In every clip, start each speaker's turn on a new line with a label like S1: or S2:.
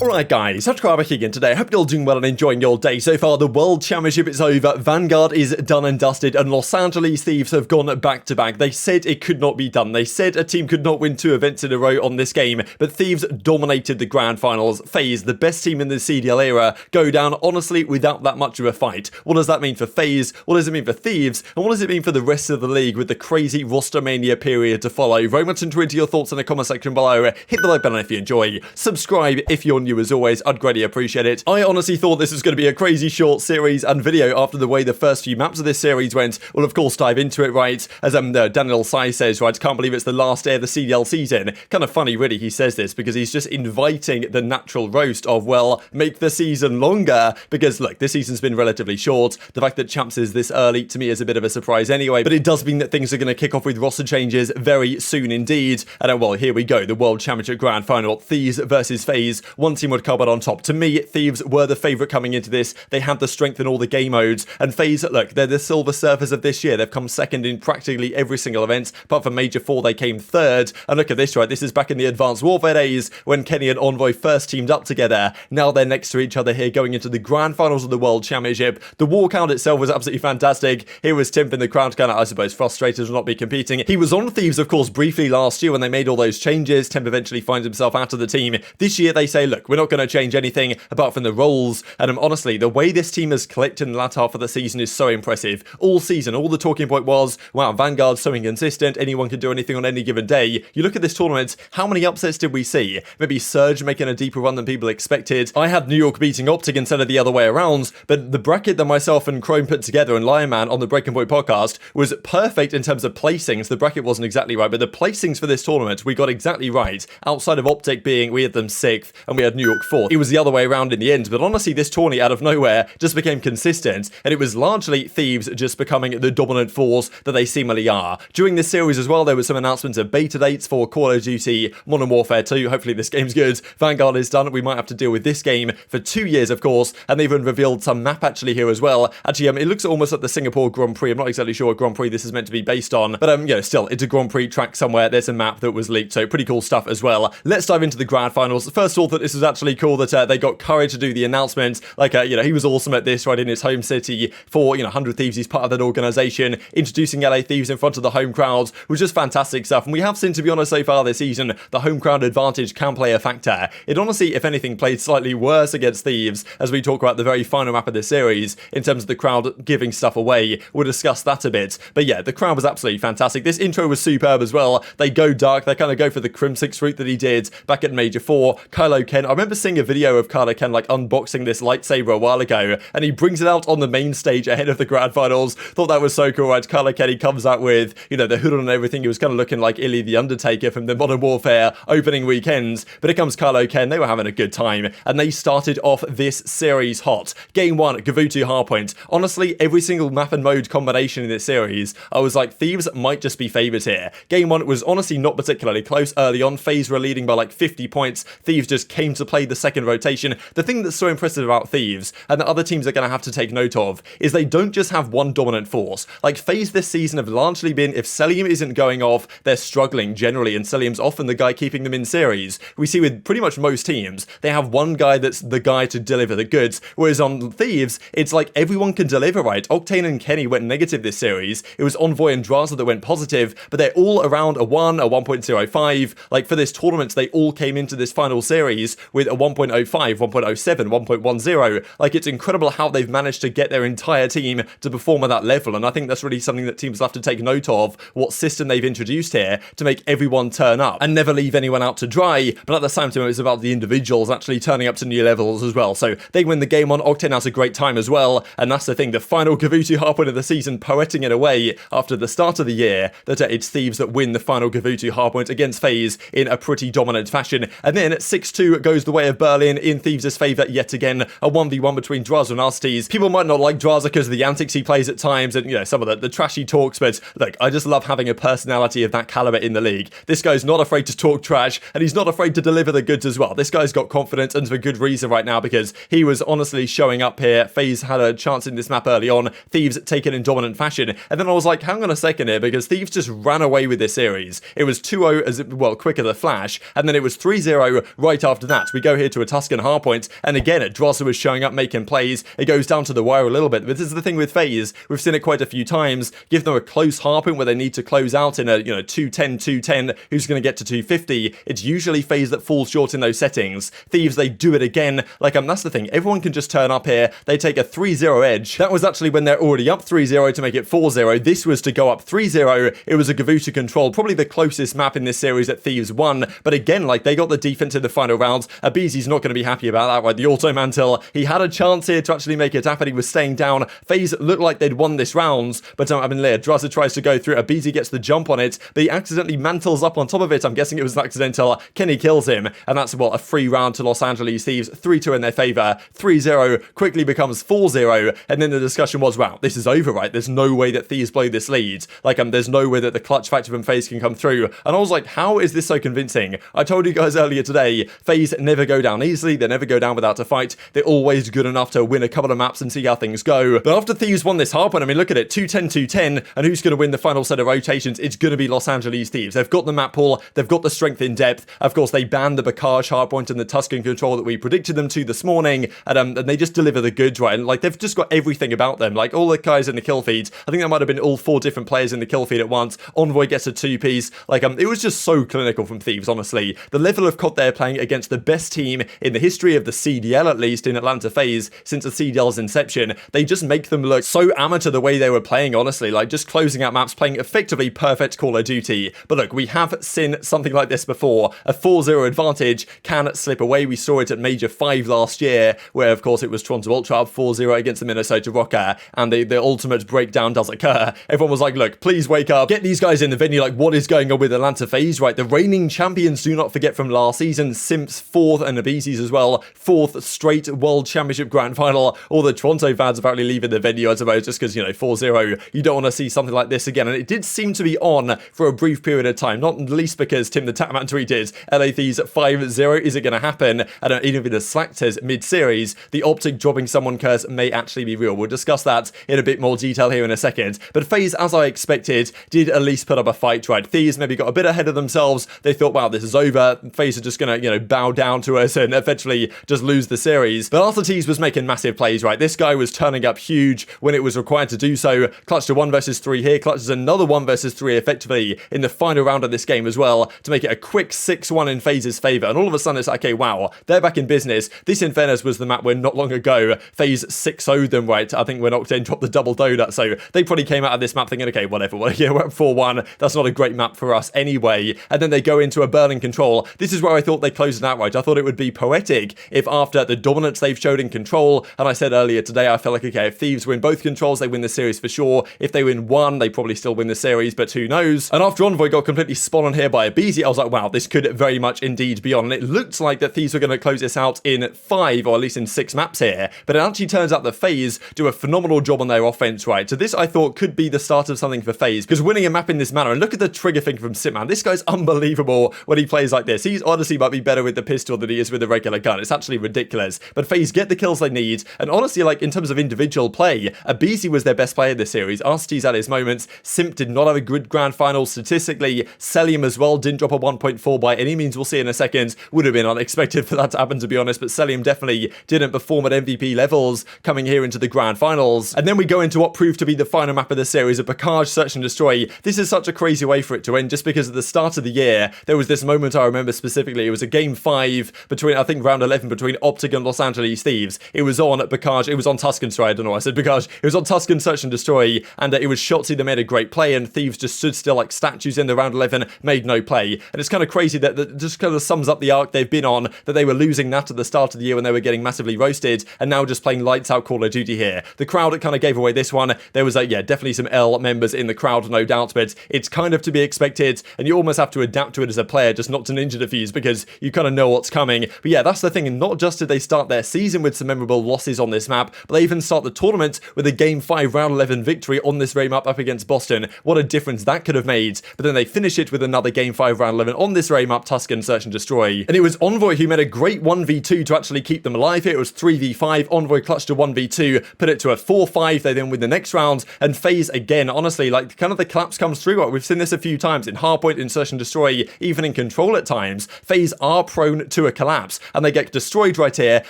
S1: Alright guys, TacticalRab back again today. I hope you're all doing well and enjoying your day. So far, the World Championship is over, Vanguard is done and dusted, and Los Angeles Thieves have gone back to back. They said it could not be done. They said a team could not win 2 events in a row on this game, but Thieves dominated the grand finals. FaZe, the best team in the CDL era, go down honestly without that much of a fight. What does that mean for FaZe? What does it mean for Thieves? And what does it mean for the rest of the league with the crazy roster mania period to follow? Very much into your thoughts in the comment section below. Hit the like button if you enjoy. Subscribe if you're new as always. I'd greatly appreciate it. I honestly thought this was going to be a crazy short series and video after the way the first few maps of this series went. We'll of course dive into it, right? As Daniel Sai says, right, can't believe it's the last day of the CDL season. Kind of funny really he says this because he's just inviting the natural roast of, well, make the season longer, because look, this season's been relatively short. The fact that Champs is this early to me is a bit of a surprise anyway, but it does mean that things are going to kick off with roster changes very soon indeed. And well, here we go, the World Championship Grand Final, Thieves versus FaZe. One team would come out on top. To me, Thieves were the favourite coming into this. They had the strength in all the game modes. And FaZe, look, they're the silver surfers of this year. They've come second in practically every single event. Apart from Major 4, they came third. And look at this, right? This is back in the Advanced Warfare days when Kenny and Envoy first teamed up together. Now they're next to each other here going into the Grand Finals of the World Championship. The walkout itself was absolutely fantastic. Here was Timp in the crowd, kind of, I suppose, frustrated to not be competing. He was on Thieves, of course, briefly last year when they made all those changes. Timp eventually finds himself out of the team. This year, they say, look, we're not going to change anything apart from the roles. And honestly, the way this team has clicked in the latter half of the season is so impressive. All season, all the talking point was, wow, Vanguard's so inconsistent. Anyone can do anything on any given day. You look at this tournament, how many upsets did we see? Maybe Surge making a deeper run than people expected. I had New York beating OpTic instead of the other way around, but the bracket that myself and Chrome put together and Lion Man on the Breaking Point podcast was perfect in terms of placings. The bracket wasn't exactly right, but the placings for this tournament we got exactly right. Outside of OpTic being, we had them 6th and we had New York 4th. It was the other way around in the end, but honestly this tourney out of nowhere just became consistent, and it was largely Thieves just becoming the dominant force that they seemingly are. During this series as well, there was some announcements of beta dates for Call of Duty Modern Warfare 2. Hopefully this game's good. Vanguard is done. We might have to deal with this game for 2 years, of course, and they even revealed some map actually here as well. Actually, it looks almost like the Singapore Grand Prix. I'm not exactly sure what Grand Prix this is meant to be based on, but you know, still, it's a Grand Prix track somewhere. There's a map that was leaked, so pretty cool stuff as well. Let's dive into the Grand Finals. First of all, that this was actually cool that they got Courage to do the announcement. Like, you know, he was awesome at this, right, in his home city for, you know, 100 Thieves. He's part of that organization, introducing LA Thieves in front of the home crowds, which is fantastic stuff. And we have seen, to be honest, so far this season, the home crowd advantage can play a factor. It honestly, if anything, played slightly worse against Thieves as we talk about the very final map of this series in terms of the crowd giving stuff away. We'll discuss that a bit. But yeah, the crowd was absolutely fantastic. This intro was superb as well. They go dark. They kind of go for the Crimsix route that he did back at Major 4. Kylo Ken, I remember seeing a video of Kylo Ken like unboxing this lightsaber a while ago, and he brings it out on the main stage ahead of the grand finals. Thought that was so cool, right? Kylo Ken, he comes out with, you know, the hood on and everything. He was kind of looking like Illy the Undertaker from the Modern Warfare opening weekends. But here comes Kylo Ken. They were having a good time, and they started off this series hot. Game 1, Gavutu Hardpoint. Honestly, every single map and mode combination in this series, I was like, Thieves might just be favourites here. Game 1 was honestly not particularly close early on. FaZe were leading by like 50 points. Thieves just came to play the second rotation. The thing that's so impressive about Thieves, and that other teams are going to have to take note of, is they don't just have one dominant force. Like, FaZe this season have largely been, if Cellium isn't going off, they're struggling generally, and Cellium's often the guy keeping them in series. We see with pretty much most teams, they have one guy that's the guy to deliver the goods, whereas on Thieves, it's like everyone can deliver, right? Octane and Kenny went negative this series. It was Envoy and Drazah that went positive, but they're all around a 1, a 1.05. Like, for this tournament, they all came into this final series with a 1.05, 1.07, 1.10. Like, it's incredible how they've managed to get their entire team to perform at that level, and I think that's really something that teams have to take note of, what system they've introduced here to make everyone turn up and never leave anyone out to dry. But at the same time, it's about the individuals actually turning up to new levels as well. So they win the game on. Octane has a great time as well, and that's the thing, the final Gavutu Hardpoint of the season, poeting it away after the start of the year, that it's Thieves that win the final Gavutu Hardpoint against FaZe in a pretty dominant fashion. And then 6-2 goes the way of Berlin in Thieves' favour yet again, a 1v1 between Drazah and Arcitys. People might not like Drazah because of the antics he plays at times and, you know, some of the trashy talks, but look, I just love having a personality of that caliber in the league. This guy's not afraid to talk trash, and he's not afraid to deliver the goods as well. This guy's got confidence, and for good reason right now, because he was honestly showing up here. FaZe had a chance in this map early on. Thieves taken in dominant fashion, and then I was like, hang on a second here, because Thieves just ran away with this series. It was 2-0 as well, quick as a flash, and then it was 3-0 right after that. We go here to a Tuscan hardpoint, and again, Drazah was showing up, making plays. It goes down to the wire a little bit, but this is the thing with FaZe. We've seen it quite a few times. Give them a close hardpoint where they need to close out in a, 210, who's going to get to 250. It's usually FaZe that falls short in those settings. Thieves, they do it again. That's the thing. Everyone can just turn up here. They take a 3-0 edge. That was actually when they're already up 3-0 to make it 4-0. This was to go up 3-0. It was a Gavuta control, probably the closest map in this series that Thieves won. But again, they got the defense in the final rounds. aBeZy's not going to be happy about that, right? The auto mantle, he had a chance here to actually make it happen. He was staying down. FaZe looked like they'd won this round, but Drazah tries to go through. aBeZy gets the jump on it, but he accidentally mantles up on top of it. I'm guessing it was an accidental. Kenny kills him, and that's a free round to Los Angeles Thieves. 3-2 in their favor. 3-0 quickly becomes 4-0, and then the discussion was, wow, this is over, right? There's no way that Thieves blow this lead. There's no way that the clutch factor from FaZe can come through. And I was like, how is this so convincing? I told you guys earlier today, FaZe never go down easily. They never go down without a fight. They're always good enough to win a couple of maps and see how things go. But after Thieves won this hardpoint, look at it, 210, and who's going to win the final set of rotations? It's going to be Los Angeles Thieves. They've got the map pool. They've got the strength in depth. Of course, they banned the Bacage hardpoint and the Tuscan control that we predicted them to this morning, and they just deliver the goods, right? And they've just got everything about them. All the guys in the kill feeds. I think that might have been all 4 different players in the kill feed at once. Envoy gets a 2-piece. It was just so clinical from Thieves, honestly. The level of CoD they're playing against the best team in the history of the CDL, at least in Atlanta FaZe, since the CDL's inception. They just make them look so amateur the way they were playing, honestly. Just closing out maps, playing effectively perfect Call of Duty. But look, we have seen something like this before. A 4-0 advantage can slip away. We saw it at Major 5 last year, where of course it was Toronto Ultra up 4-0 against the Minnesota Rocker, and the ultimate breakdown does occur. Everyone was like, look, please wake up. Get these guys in the venue. What is going on with Atlanta FaZe, right? The reigning champions, do not forget from last season. Simp's 4th, and aBeZy's as well. 4th straight World Championship Grand Final. All the Toronto fans apparently leaving the venue, I suppose, just because, 4-0. You don't want to see something like this again. And it did seem to be on for a brief period of time, not least because Tim the Tatman tweeted, LA Thieves 5-0. Is it going to happen? And even the Slack says mid-series, the OpTic dropping someone curse may actually be real. We'll discuss that in a bit more detail here in a second. But FaZe, as I expected, did at least put up a fight, right? Thieves maybe got a bit ahead of themselves. They thought, wow, this is over. FaZe are just going to, bow down to us and eventually just lose the series. But Arcitys was making massive plays, right? This guy was turning up huge when it was required to do so. Clutched a 1 versus 3 here. Clutches another 1 versus 3 effectively in the final round of this game as well to make it a quick 6-1 in FaZe's favor. And all of a sudden it's like, okay, wow, they're back in business. This, in fairness, was the map where not long ago FaZe 6-0'd them, right? I think when Octane dropped the double donut. So they probably came out of this map thinking, okay, whatever. Well, yeah, we're at 4-1. That's not a great map for us anyway. And then they go into a Berlin control. This is where I thought they closed it out, right? I thought it would be poetic if after the dominance they've showed in control, and I said earlier today, I felt like, okay, if Thieves win both controls, they win the series for sure. If they win one, they probably still win the series, but who knows? And after Envoy got completely spun on here by aBeZy, I was like, wow, this could very much indeed be on. And it looked like that Thieves were going to close this out in 5, or at least in 6 maps here. But it actually turns out that FaZe do a phenomenal job on their offense, right? So this, I thought, could be the start of something for FaZe, because winning a map in this manner, and look at the trigger thing from Simp, man. This guy's unbelievable when he plays like this. He's honestly might be better with the pistol than he is with the regular gun. It's actually ridiculous. But FaZe get the kills they need, and honestly, like, in terms of individual play, aBeZy was their best player this series. Arcitys had his moments. Simp did not have a good grand final statistically. Cellium as well didn't drop a 1.4 by any means. We'll see in a second. Would have been unexpected for that to happen, to be honest, but Cellium definitely didn't perform at MVP levels coming here into the grand finals. And then we go into what proved to be the final map of the series, a Bacage Search and Destroy. This is such a crazy way for it to end, just because at the start of the year, there was this moment I remember specifically. It was a game 5 between, I think, round 11 between OpTic and Los Angeles Thieves. It was on Bacage, it was on Tuscan, sorry, I don't know why I said Bacage. It was on Tuscan Search and Destroy, and it was Shotzzy that made a great play, and Thieves just stood still like statues in the round 11, made no play. And it's kind of crazy that just kind of sums up the arc they've been on, that they were losing that at the start of the year when they were getting massively roasted, and now just playing lights out Call of Duty here. The crowd kind of gave away this one. There was, yeah, definitely some L members in the crowd, no doubt, but it's kind of to be expected, and you almost have to adapt to it as a player, just not to ninja defuse, because you kind of know what's coming. But yeah, that's the thing, and not just did they start their season with some memorable losses on this map, but they even start the tournament with a game 5 round 11 victory on this very map up against Boston. What a difference that could have made. But then they finish it with another game 5 round 11 on this very map, Tuscan Search and Destroy. And it was Envoy who made a great 1v2 to actually keep them alive here. It was 3v5. Envoy clutched a 1v2, put it to a 4-5. They then win the next round. And FaZe, again, honestly, like, kind of the collapse comes through. We've seen this a few times in Hardpoint, in Search and Destroy, even in Control at times. FaZe are prone to a collapse, and they get destroyed right here,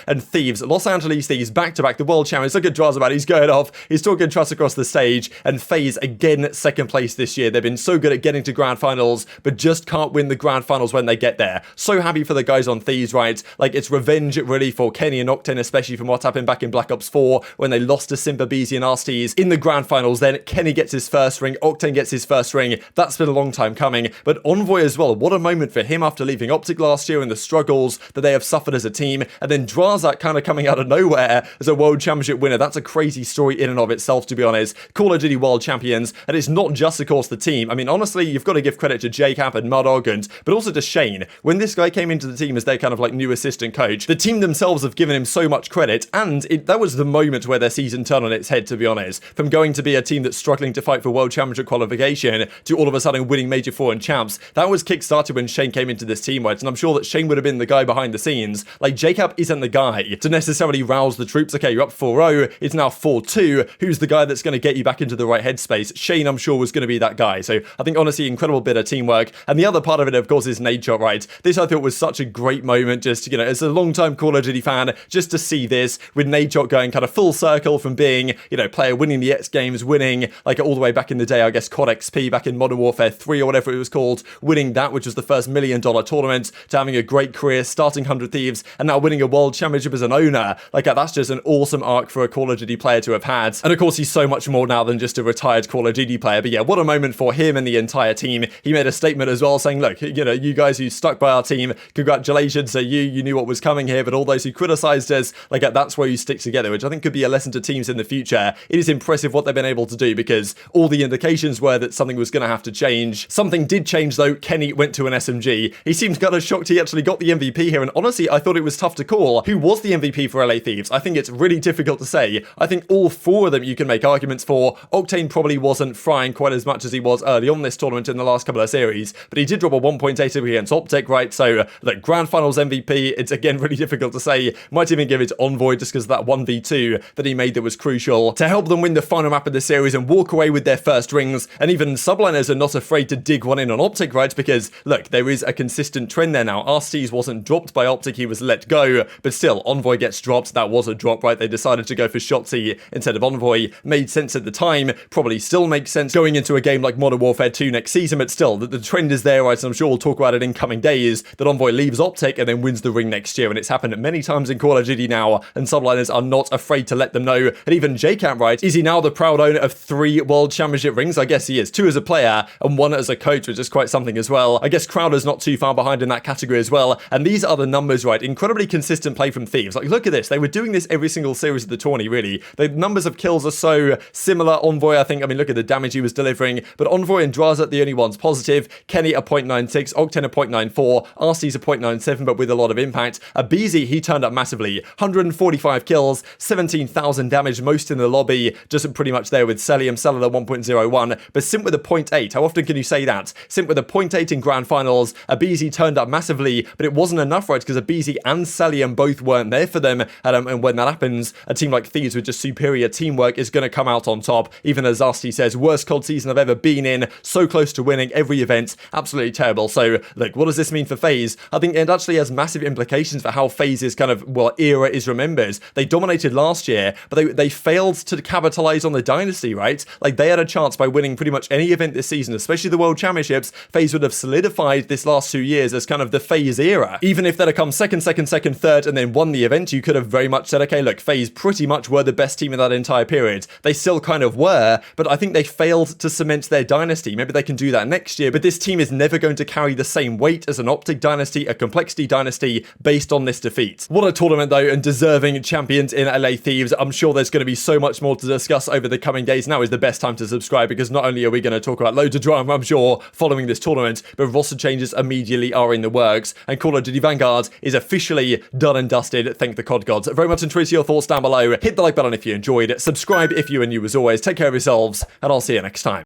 S1: and Thieves, Los Angeles Thieves, back-to-back, the world champions. Look at Drazah, man, he's going off, he's talking trust across the stage, and FaZe, again, second place this year. They've been so good at getting to grand finals, but just can't win the grand finals when they get there. So happy for the guys on Thieves, right? Like, it's revenge, really, for Kenny and Octane, especially from what happened back in Black Ops 4, when they lost to Simp, aBeZy, and Nastie in the grand finals. Then Kenny gets his first ring, Octane gets his first ring. That's been a long time coming, but Envoy as well, what a moment for him after leaving OpTic last year and the struggles that they have suffered as a team, and then Drazah kind of coming out of nowhere as a World Championship winner. That's a crazy story in and of itself, to be honest. Call of Duty World Champions, and it's not just, of course, the team. I mean, honestly, you've got to give credit to JCap and Mudog, but also to Shane. When this guy came into the team as their kind of like new assistant coach, the team themselves have given him so much credit, and that was the moment where their season turned on its head, to be honest. From going to be a team that's struggling to fight for World Championship qualification to all of a sudden winning Major 4 and Champs, that was kick-started when Shane came into this team, right? And I'm sure that Shane would have been the guy behind the scenes. Like, JCap isn't the guy to necessarily rouse the troops. Okay, you're up 4-0, it's now 4-2. Who's the guy that's going to get you back into the right headspace? Shane, I'm sure, was going to be that guy. So I think, honestly, incredible bit of teamwork. And the other part of it, of course, is Nadeshot, right? This, I thought, was such a great moment, just, you know, as a long-time Call of Duty fan, just to see this, with Nadeshot going kind of full circle from being, you know, player winning the X Games, winning, like, all the way back in the day, I guess, CoD XP back in Modern Warfare 3 or whatever it was called, winning that, which was the first $1 million tournament, to having a great career, starting 100 Thieves, and now winning a World Championship as an owner. Like, that's just an awesome arc for a Call of Duty player to have had. And of course, he's so much more now than just a retired Call of Duty player. But yeah, what a moment for him and the entire team. He made a statement as well saying, look, you know, you guys who stuck by our team, congratulations to you. You knew what was coming here, but all those who criticized us, like, that's where you stick together, which I think could be a lesson to teams in the future. It is impressive what they've been able to do, because all the indications were that something was going to have to change. Something did change, though. Kenny went to an SMG. He seems kind of shocked he actually got the MVP here, and honestly, I thought it was tough to call who was the MVP for LA Thieves. I think it's really difficult to say. I think all four of them you can make arguments for. Octane probably wasn't frying quite as much as he was early on this tournament in the last couple of series, but he did drop a 1.8 against OpTic, right? So, like, Grand Finals MVP, it's again really difficult to say. Might even give it to Envoy just because of that 1v2 that he made that was crucial to help them win the final map of the series and walk away with their first rings. And even subliners are not afraid to dig one in on OpTic, right? Because, look, there is a consistent trend there now. Arcitys wasn't dropped by OpTic, he was let go, but still, Envoy gets dropped. That was a drop, right? They decided to go for Shotzzy instead of Envoy. Made sense at the time, probably still makes sense going into a game like Modern Warfare 2 next season, but still, the trend is there, right? And I'm sure we'll talk about it in coming days, that Envoy leaves OpTic and then wins the ring next year, and it's happened many times in Call of Duty now, and subliners are not afraid to let them know. And even JCap, right? Is he now the proud owner of 3 World Championship rings? I guess he is. 2 as a player and 1 as a coach, which is quite something as well. I guess Crowder's not too far behind in that category as well. And these are the numbers, right? Incredibly consistent play from Thieves. Like, look at this. They were doing this every single series of the tourney, really. The numbers of kills are so similar. Envoy, I think, I mean, look at the damage he was delivering, but Envoy and Drazah, the only ones positive. Kenny a 0.96, Octane a 0.94, Arcitys a 0.97, but with a lot of impact. aBeZy, he turned up massively. 145 kills, 17,000 damage, most in the lobby, just pretty much there with Cellium, Cellular 1.01, but Simp with a 0.8. How often can you say that? Simp with a 0.8 in grand finals. aBeZy turned up massively, but it wasn't enough, right? Because aBeZy and Cellium both weren't there for them, and when that happens, a team like Thieves with just superior teamwork is going to come out on top. Even as Nastie says, worst CoD season I've ever been in, so close to winning every event, absolutely terrible. So, look, what does this mean for FaZe? I think it actually has massive implications for how FaZe's kind of, well, era is remembered. They dominated last year, but they failed to capitalize on the dynasty, right? Like, they had a chance by winning pretty much any event this season, especially the World Championships. FaZe would have solidified this last 2 years as kind of the FaZe era. Even if they'd have come second, third, and then won the event, you could have very much said, okay, look, FaZe pretty much were the best team in that entire period. They still kind of were, but I think they failed to cement their dynasty. Maybe they can do that next year, but this team is never going to carry the same weight as an OpTic dynasty, a complexity dynasty, based on this defeat. What a tournament, though, and deserving champions in LA Thieves. I'm sure there's going to be so much more to discuss over the coming days. Now is the best time to subscribe, because not only are we going to talk about loads of drama, I'm sure, following this tournament, but roster changes immediately are in the works, and Call of Duty Vanguard is officially done and dusted. Thank the COD gods. Very much intrigued to your thoughts down below. Hit the like button if you enjoyed. Subscribe if you are new as always. Take care of yourselves, and I'll see you next time.